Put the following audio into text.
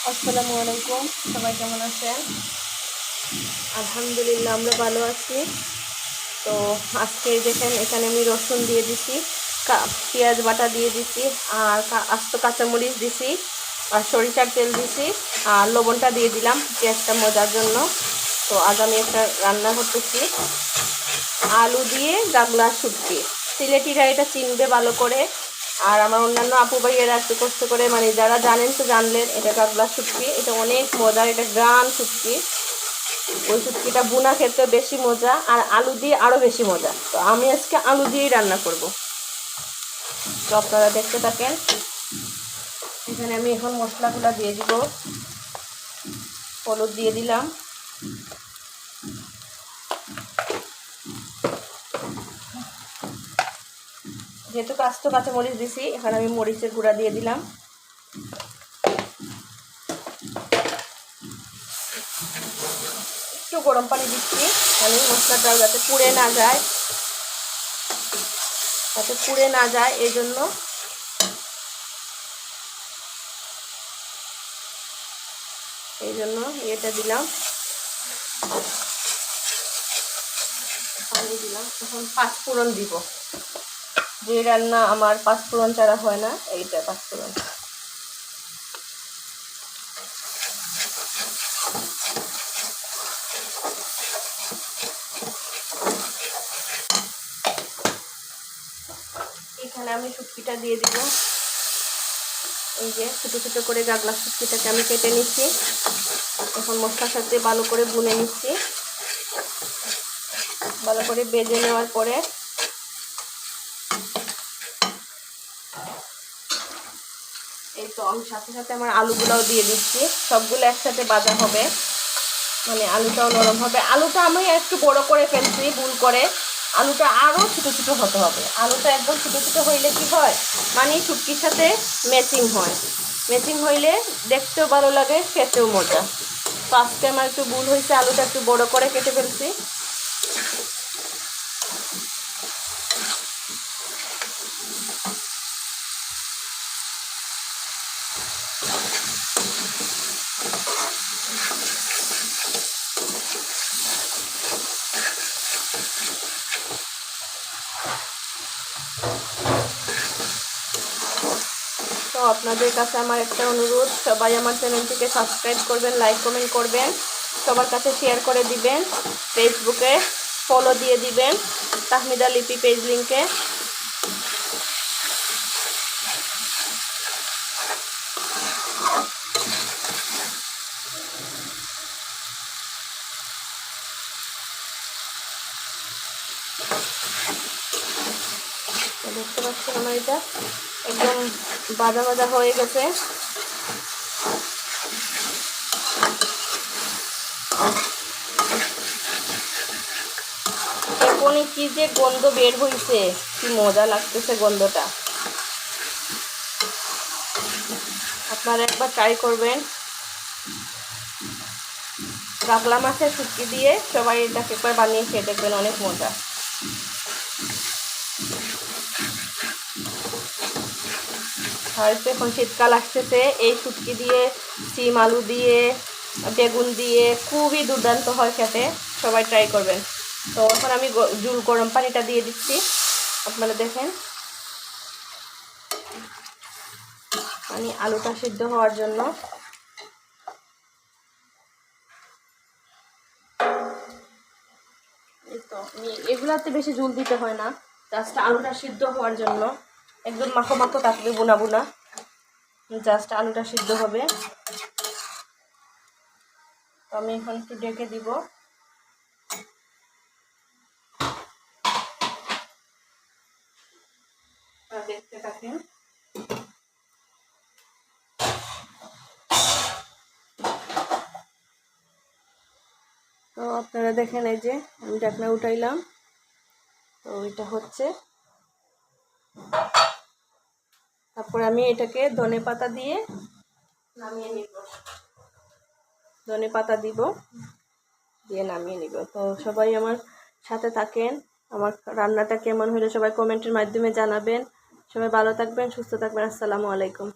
আসসালামু আলাইকুম, সবাই কেমন আছেন? আলহামদুলিল্লাহ আমরা ভালো আছি। তো আজকে দেখেন এখানে আমি রসুন দিয়ে দিছি, পেঁয়াজ বাটা দিয়ে দিছি, আর আস্ত কাঁচামরিচ দিছি, আর সরিষার তেল দিছি, আর লবণটা দিয়ে দিলাম পেঁয়াজটা মজার জন্য। তো আজ আমি একটা রান্না করতেছি আলু দিয়ে গাগলা শুটকি। সিলেটিরা এটা চিনবে ভালো করে, আর আমার অন্যান্য আপু ভাইয়েরা একটু কষ্ট করে, মানে যারা জানেন তো জানলেন, এটা গাগলা শুটকি। এটা অনেক মজার, এটা গ্রান শুটকি। ওই শুটকিটা বুনা খেতে বেশি মজা, আর আলু দিয়ে আরও বেশি মজা। তো আমি আজকে আলু দিয়েই রান্না করব, তো আপনারা দেখতে থাকেন। এখানে আমি এখন মশলাগুলো দিয়ে দিব। হলুদ দিয়ে দিলাম, যেহেতু আস্ত কাঁচামরিচ দিছি এখানে আমি মরিচের গুঁড়া দিয়ে দিলাম। একটু গরম পানি দিচ্ছি, আমি মশলাটা যাতে পুড়ে না যায়, এই জন্য। এটা দিলাম, পানি দিলাম। এখন পাঁচফোড়ন দিব। যে রান্না আমার পাঁচফোড়ন ছাড়া হয় না, এইটা পাঁচফোড়ন। এখানে আমি শুটকিটা দিয়ে দিব। এই যে ছোটো ছোটো করে গাগলা শুটকিটাকে আমি কেটে নিচ্ছি। এখন মশলার সাথে ভালো করে ভুনে নিচ্ছি। ভালো করে ভেজে নেওয়ার পরে এই তো আমি সাথে সাথে আমার আলুগুলাও দিয়ে দিচ্ছি। সবগুলো একসাথে ভাজা হবে, মানে আলুটাও নরম হবে। আলুটা আমি একটু বড় করে ফেলছি ভুল করে, আলুটা আরও ছোটো ছোটো হতে হবে। আলুটা একদম ছোটো ছোটো হইলে কি হয়, মানে শুটকির সাথে ম্যাচিং হয়। ম্যাচিং হইলে দেখতেও ভালো লাগে, খেতেও মজা। তো আজকে আমার একটু ভুল হয়েছে, আলুটা একটু বড় করে কেটে ফেলছি। তো আপনাদের কাছে আমার একটা অনুরোধ, সবাই আমার চ্যানেলটিকে সাবস্ক্রাইব করবেন, লাইক কমেন্ট করবেন, সবার কাছে শেয়ার করে দিবেন, ফেসবুকে ফলো দিয়ে দিবেন তাহমিদা লিপি পেজ লিঙ্কে। দেখতে পাচ্ছেন আমার এটা একদম ভাজা ভাজা হয়ে গেছে। এখনই কি যে গন্ধ বের হয়েছে, কি মজা লাগতেছে গন্ধটা। আপনারা একবার ট্রাই করবেন। গাগলা মাছের শুটকি দিয়ে সবাই এটাকে একবার বানিয়ে খেয়ে দেখবেন, অনেক মজা। আর এখন শীতকাল আসতেছে, এই শুটকি দিয়ে সিম আলু দিয়ে বেগুন দিয়ে খুবই দুর্দান্ত হয় খেতে, সবাই ট্রাই করবেন। তো এখন আমি গরম পানিটা দিয়ে দিচ্ছি, আপনারা দেখেন, মানে আলুটা সিদ্ধ হওয়ার জন্য। এই তো এগুলাতে বেশি ঝোল দিতে হয় না, জাস্ট আলুটা সিদ্ধ হওয়ার জন্য। একদম মাখো মাখো থাকবে, বোনা বোনা, জাস্ট আলুটা সিদ্ধ হবে। তো আমি এখন একটু ঢেকে দিব। দেখতে থাকেন। তো আপনারা দেখেন, এই যে আমি ঢাকনা উঠাইলাম, তো এটা হচ্ছে। তারপর আমি এটাকে ধনে পাতা দিয়ে নামিয়ে নিব, ধনে পাতা দিব, দিয়ে নামিয়ে নিব। তো সবাই আমার সাথে থাকেন, আমার রান্নাটা কেমন হলো সবাই কমেন্টের মাধ্যমে জানাবেন। সবাই ভালো থাকবেন, সুস্থ থাকবেন। আসসালামু আলাইকুম।